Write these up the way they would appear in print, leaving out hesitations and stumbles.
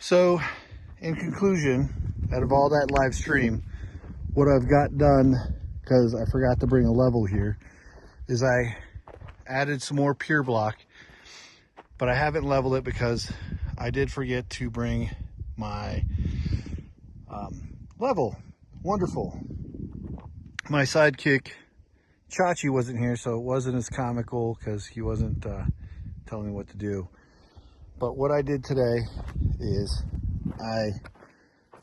So, in conclusion, out of all that live stream, what I've got done, because I forgot to bring a level here, is I added some more pure block, but I haven't leveled it because I did forget to bring my level. Wonderful. My sidekick, Chachi, wasn't here, so it wasn't as comical because he wasn't telling me what to do. But what I did today is I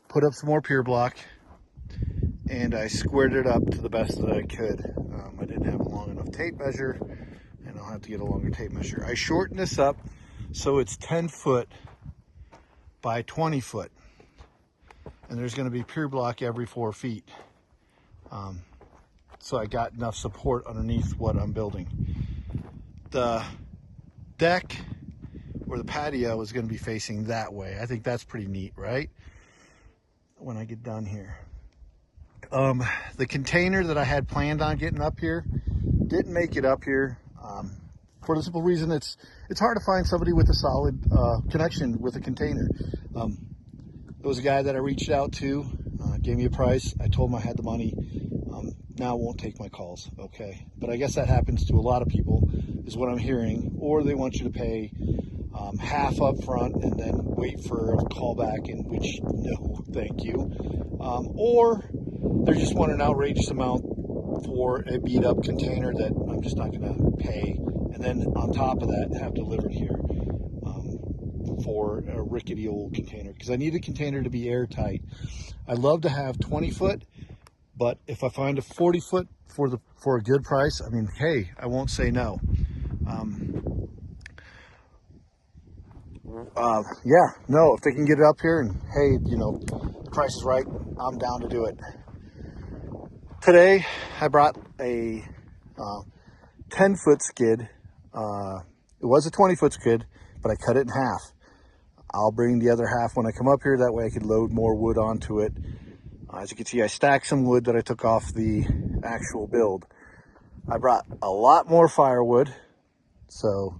put up some more pure block and I squared it up to the best that I could. I didn't have a long enough tape measure, and I'll have to get a longer tape measure. I shortened this up so it's 10 foot by 20 foot. And there's going to be pure block every 4 feet. So I got enough support underneath what I'm building. The deck or the patio is going to be facing that way. I think that's pretty neat, right? When I get done here. The container that I had planned on getting up here didn't make it up here for the simple reason it's hard to find somebody with a solid connection with a container. There was a guy that I reached out to, gave me a price. I told him I had the money. Now won't take my calls, okay? But I guess that happens to a lot of people, is what I'm hearing. Or they want you to pay half up front and then wait for a call back, in which, no, thank you. Or they just want an outrageous amount for a beat up container that I'm just not gonna pay. And then on top of that, have delivered here for a rickety old container, because I need a container to be airtight. I love to have 20 foot, but if I find a 40 foot for a good price, I mean, hey, I won't say no. Yeah, no, if they can get it up here and hey, you know, the price is right, I'm down to do it. Today, I brought a 10 foot skid. It was a 20 foot skid, but I cut it in half. I'll bring the other half when I come up here. That way I could load more wood onto it. As you can see, I stacked some wood that I took off the actual build. I brought a lot more firewood. So,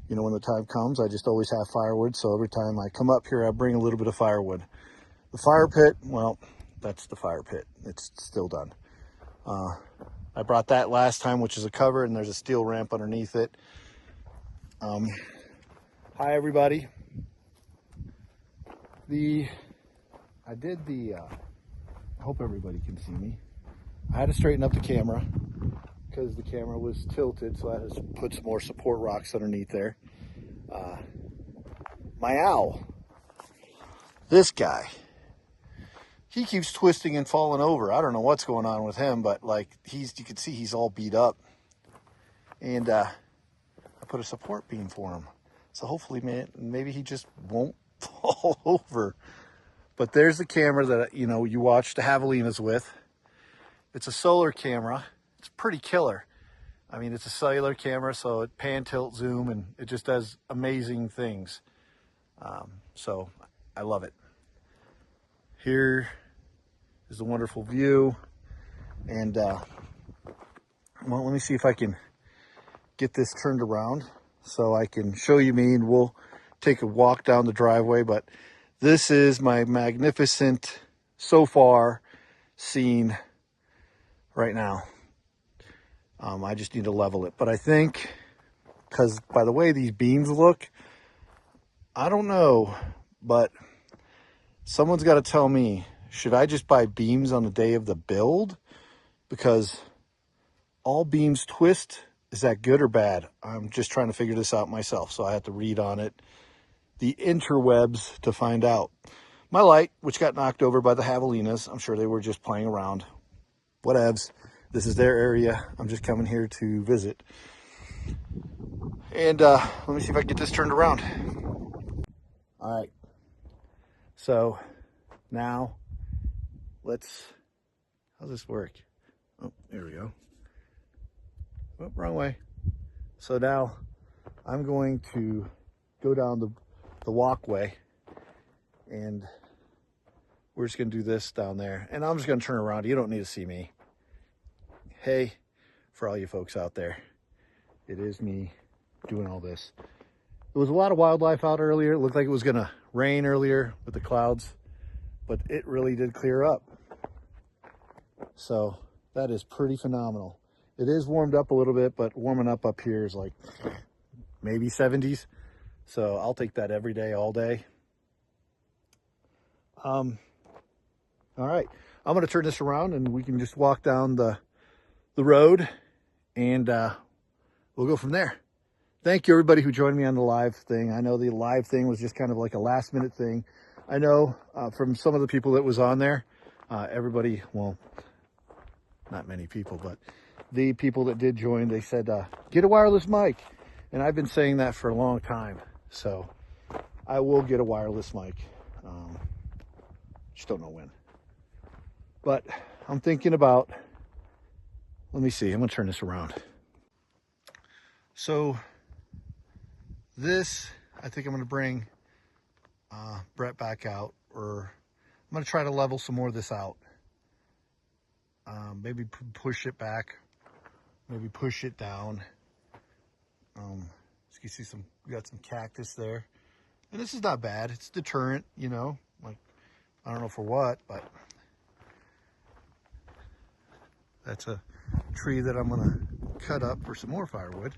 you know, when the time comes, I just always have firewood. So every time I come up here, I bring a little bit of firewood. The fire pit, well, that's the fire pit. It's still done. I brought that last time, which is a cover, and there's a steel ramp underneath it. Hi, everybody. I hope everybody can see me. I had to straighten up the camera because the camera was tilted, so I had to put some more support rocks underneath there. My owl, this guy, he keeps twisting and falling over. I don't know what's going on with him, but like you can see he's all beat up. And I put a support beam for him. So hopefully, maybe he just won't fall over. But there's the camera that, you know, you watch the javelinas with. It's a solar camera. It's pretty killer. I mean, it's a cellular camera, so it pan, tilt, zoom, and it just does amazing things. So I love it. Here is the wonderful view. And, well, let me see if I can get this turned around so I can show you me, and we'll take a walk down the driveway. But this is my magnificent, so far, scene right now. I just need to level it. But I think, because by the way these beams look, I don't know, but someone's got to tell me, should I just buy beams on the day of the build? Because all beams twist. Is that good or bad? I'm just trying to figure this out myself, so I have to read on it, the interwebs, to find out. My light, which got knocked over by the javelinas, I'm sure they were just playing around. Whatevs. This is their area. I'm just coming here to visit. And let me see if I can get this turned around. All right. So now how's this work? Oh, there we go. Oh, wrong way. So now I'm going to go down the walkway, and we're just going to do this down there. And I'm just going to turn around. You don't need to see me. Hey, for all you folks out there, it is me doing all this. There was a lot of wildlife out earlier. It looked like it was gonna rain earlier with the clouds, but it really did clear up. So that is pretty phenomenal. It is warmed up a little bit, but warming up here is like maybe 70s. So I'll take that every day, all day. All right, I'm gonna turn this around and we can just walk down the road and we'll go from there. Thank you everybody who joined me on the live thing. I know the live thing was just kind of like a last minute thing. I know from some of the people that was on there, everybody, well, not many people, but the people that did join, they said, get a wireless mic. And I've been saying that for a long time. So I will get a wireless mic. Just don't know when. But I'm thinking about, let me see, I'm gonna turn this around. So this, I think I'm gonna bring Brett back out, or I'm gonna try to level some more of this out. Maybe push it back, maybe push it down. As you can see, we got some cactus there, and this is not bad. It's deterrent, you know, like, I don't know for what, but that's a tree that I'm gonna cut up for some more firewood.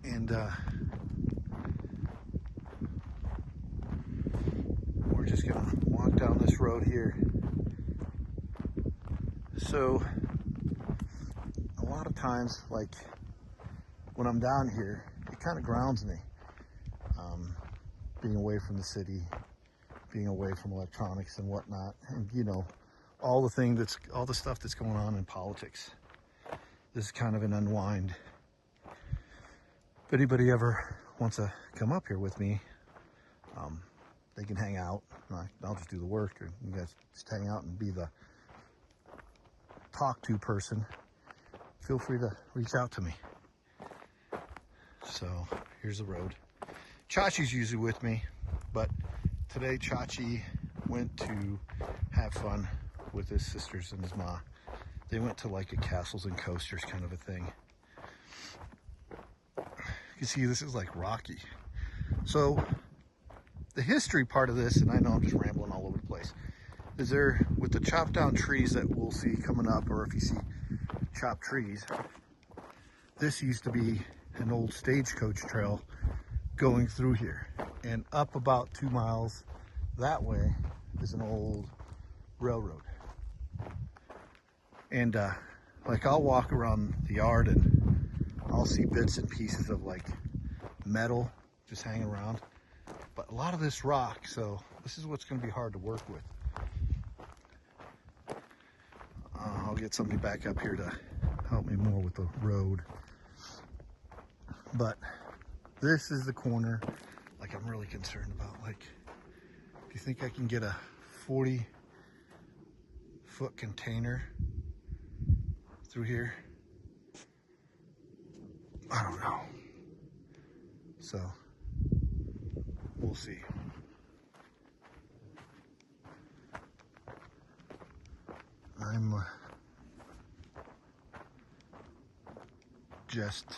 And we're just gonna walk down this road here. So a lot of times, like when I'm down here, it kind of grounds me. Being away from the city, being away from electronics and whatnot, and you know, all the stuff that's going on in politics. This is kind of an unwind. If anybody ever wants to come up here with me, they can hang out. I'll just do the work, or you guys just hang out and be the talk to person. Feel free to reach out to me. So here's the road. Chachi's usually with me, but today Chachi went to have fun with his sisters and his ma. They went to like a castles and coasters kind of a thing. You see, this is like rocky. So the history part of this, and I know I'm just rambling all over the place, is there, with the chopped down trees that we'll see coming up, or if you see chopped trees, this used to be an old stagecoach trail going through here, and up about 2 miles that way is an old railroad. And like I'll walk around the yard and I'll see bits and pieces of like metal just hanging around, but a lot of this rock, so this is what's going to be hard to work with. I'll get somebody back up here to help me more with the road, but this is the corner like I'm really concerned about. Like, do you think I can get a 40-foot container through here? I don't know. So we'll see. I'm just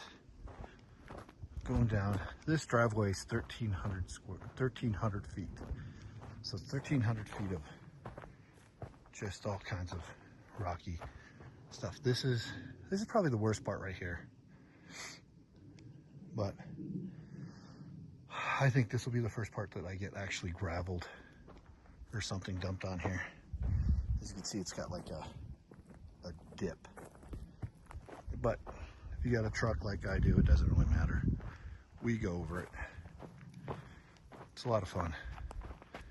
going down. This driveway is 1,300 feet. So 1,300 feet of just all kinds of rocky stuff. This is probably the worst part right here. But I think this will be the first part that I get actually graveled or something dumped on here. As you can see, it's got like a dip. But if you got a truck like I do, it doesn't really matter. We go over it. It's a lot of fun.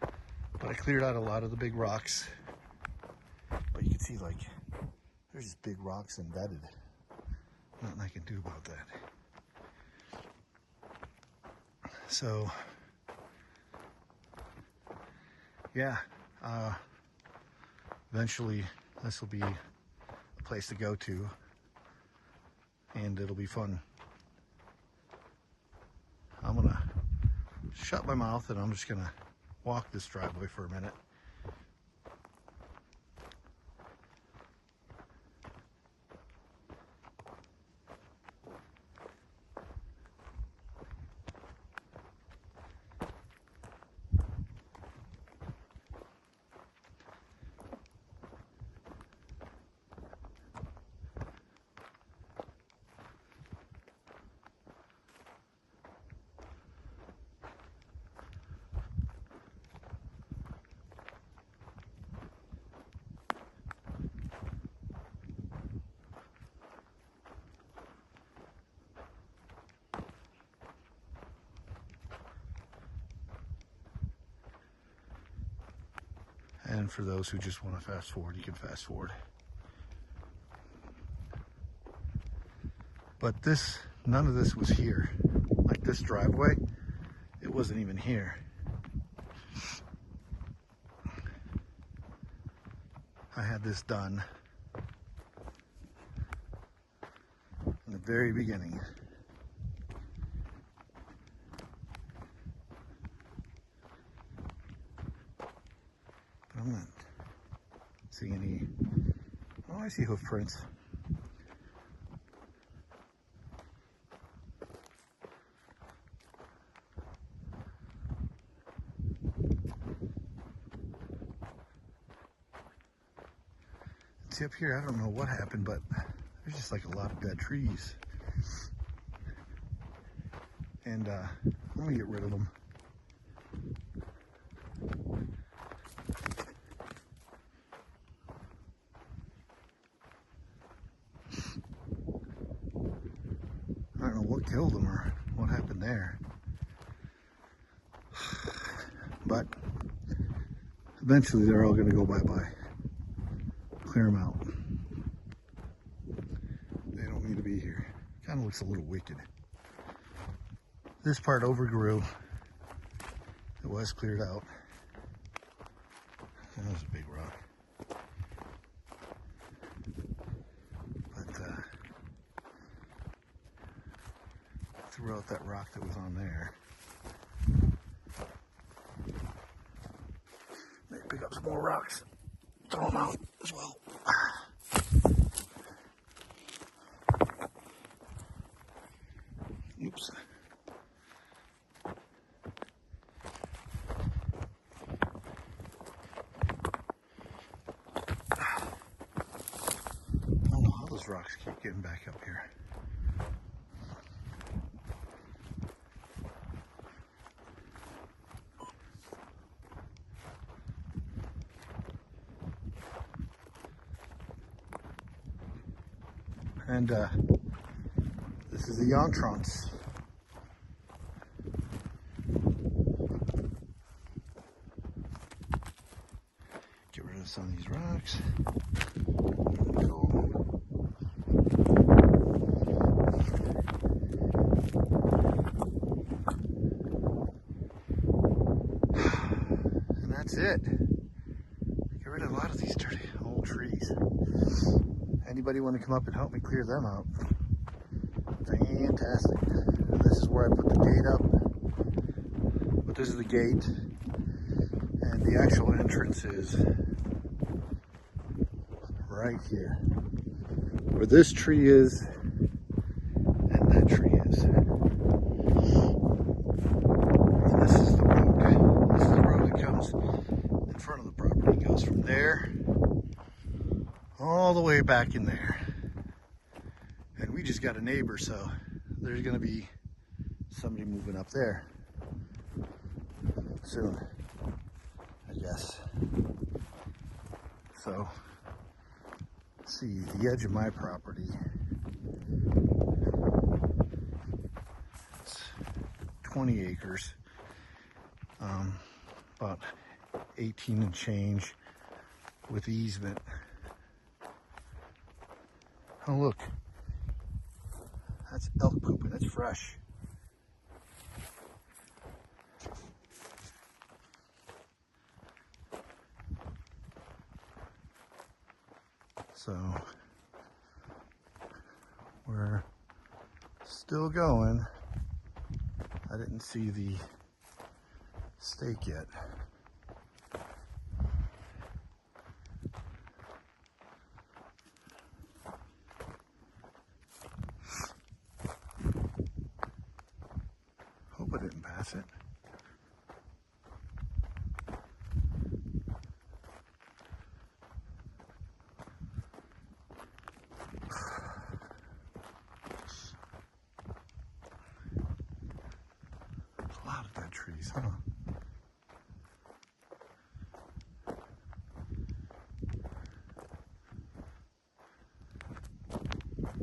But I cleared out a lot of the big rocks. But you can see, like, there's just big rocks embedded. Nothing I can do about that. So, yeah, eventually this will be a place to go to, and it'll be fun. I'm gonna shut my mouth and I'm just gonna walk this driveway for a minute. And for those who just want to fast forward, you can fast forward. But this, none of this was here. Like this driveway, it wasn't even here. I had this done in the very beginning. I'm not seeing any. Oh, I see hoof prints. See up here, I don't know what happened, but there's just like a lot of dead trees. And I'm gonna get rid of them. I don't know what killed them or what happened there. But eventually they're all gonna go bye-bye. Clear them out. They don't need to be here. Kind of looks a little wicked. This part overgrew. It was cleared out. That was a big rock. But threw out that rock that was on there. Maybe pick up some more rocks. Throw them out as well. Oops. I don't know how those rocks keep getting back up here. And this is the entrance. Get rid of some of these rocks. There we go. And that's it. Get rid of a lot of these dirty old trees. Anybody want to come up and help me clear them out? Fantastic. This is where I put the gate up. But this is the gate. And the actual entrance is right here. Where this tree is and that tree is. And this is the road. This is the road that comes in front of the property. It goes from there all the way back in there. And we just got a neighbor, so there's gonna be somebody moving up there soon, I guess. So, let's see, the edge of my property, it's 20 acres, about 18 and change with easement. Oh, look. That's elk poop and it's fresh. So, we're still going. I didn't see the stake yet. Hope I didn't pass it. A lot of dead trees, huh?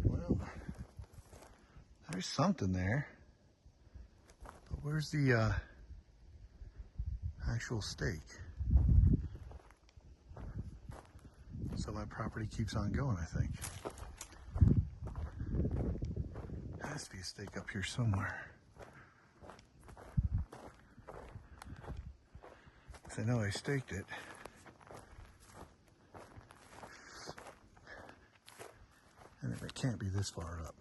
Well, there's something there. But where's the actual stake? So my property keeps on going, I think. There has to be a stake up here somewhere. I know I staked it. And it can't be this far up.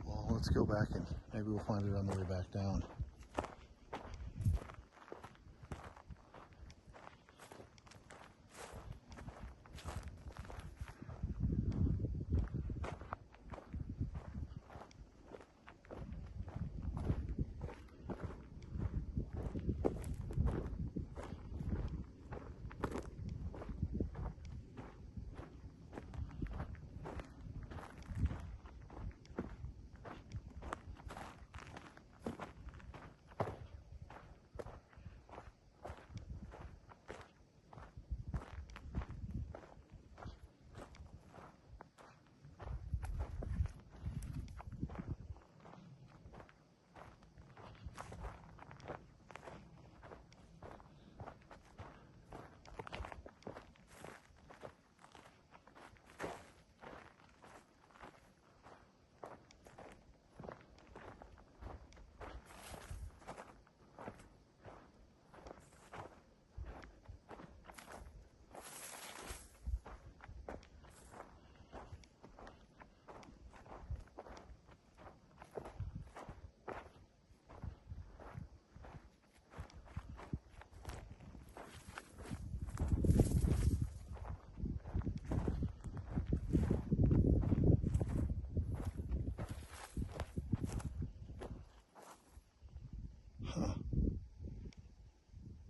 Well, let's go back and maybe we'll find it on the way back down.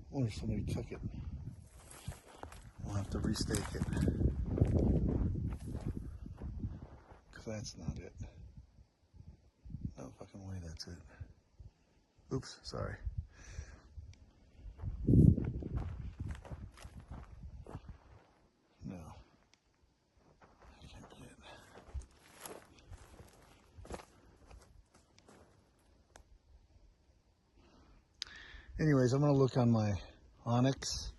I wonder if somebody took it. We'll have to restake it. Because that's not it. No fucking way that's it. Oops, sorry. No. That can't be it. Anyways, I'm going to look on my Onyx.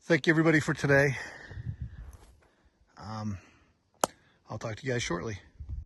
Thank you everybody for today. I'll talk to you guys shortly.